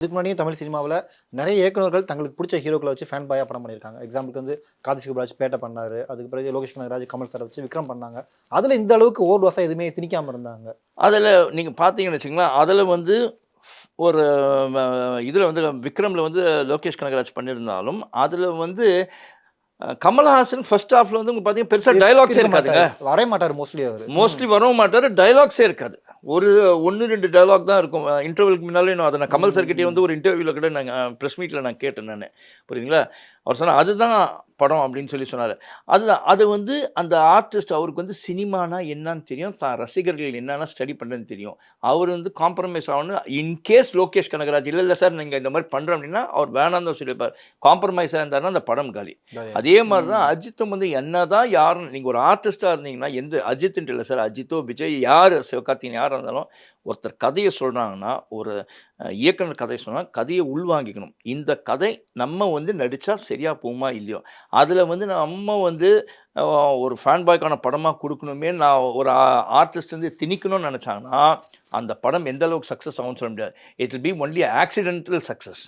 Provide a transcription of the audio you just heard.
இதுக்கு முன்னாடியே தமிழ் சினிமாவுல நெறைய இயக்குனர்கள் தங்களுக்கு புடிச்ச ஹீரோக்கள வச்சு ஃபேன் பாயா படம் பண்ணியிருக்காங்க. எக்ஸாம்பிளுக்கு வந்து கார்த்தி சுப்புராஜ் பேட்ட பண்ணாரு. அதுக்கு பிறகு லோகேஷ் கனகராஜ், கமல் சார வச்சு விக்ரம் பண்ணாங்க. அதுல இந்த அளவுக்கு ஓவர்டோஸா எதுவுமே திணிக்காம இருந்தாங்க. அதில நீங்க பார்த்தீங்கன்னு வச்சுக்கங்களேன், அதில வந்து ஒரு ம இதில வந்து விக்ரம்ல வந்து லோகேஷ் கனகராஜ் பண்ணியிருந்தாலும், அதில வந்து கமலஹாசன் ஃபர்ஸ்ட் ஹாஃப்ல வந்து பார்த்தீங்கன்னா, பெருசா டயலாக்ஸே இருக்க இருக்காதுங்க. மாட்டாரு. வரவே மாட்டாரு மோஸ்ட்லி அவரு. மோஸ்ட்லி வரவும் மாட்டாரு. டயலாக்ஸே இருக்காது. ஒரு 1, 2 டயலாக் தான் இருக்கும். இன்டர்வல்க்கு முன்னாலே நான் அத கமல் சார் கிட்டயே வந்து ம். ஒரு இன்டர்வியூல கூட நாங்க பிரஸ் மீட்ல நான் கேட்டேன் நானு. புரியுதுங்களா? அவர் சொன்னார், "அதுதான் படம்" அப்படின்னு சொன்னாரு. அதுதான். அது வந்து அந்த ஆர்டிஸ்ட் அவருக்கு வந்து சினிமானா என்னன்னு தெரியும். தான் ரசிகர்கள் என்னென்ன ஸ்டடி பண்றதுன்னு தெரியும். அவர் வந்து காம்ப்ரமைஸ் ஆகணும். இன்கேஸ் லோகேஷ் கனகராஜ், "இல்ல சார் நீங்க இந்த மாரி பண்றோம்" அப்படின்னா, அவர் வேணான்னு தான் சொல்லியிருப்பார். காம்ப்ரமைஸா இருந்தாருன்னா அந்த படம் காலி. அதே மாரி தான் ம். அஜித்தும் வந்து என்னதான் யாரும் நீங்க ஒரு ஆர்டிஸ்ட்டா இருந்தீங்கன்னா, எந்த அஜித்ன்ட்டு இல்ல சார். அஜித்தோ, விஜய் யாரு சிவகார்த்திகேயன் யாரா இருந்தாலும், ஒருத்தர் கதைய சொல்றாங்கன்னா, ஒரு இயக்குனர் கதை சொன்னா, கதைய உள்வாங்கிக்கணும். இந்த கதை நம்ம வந்து நடிச்சா சரியா போகுமா? இல்லையோ? அதில வந்து நம்ம வந்து அ ஒரு ஃபேன் பாய்க்கான படமா குடுக்கணுமே நான் ஒரு ஆர்டிஸ்ட் வந்து திணிக்கணும்னு நெனச்சாங்கன்னா, அந்த படம் எந்த அளவுக்கு சக்சஸ் ஆகும்னு சொல்ல முடியாது. It will be only accidental success.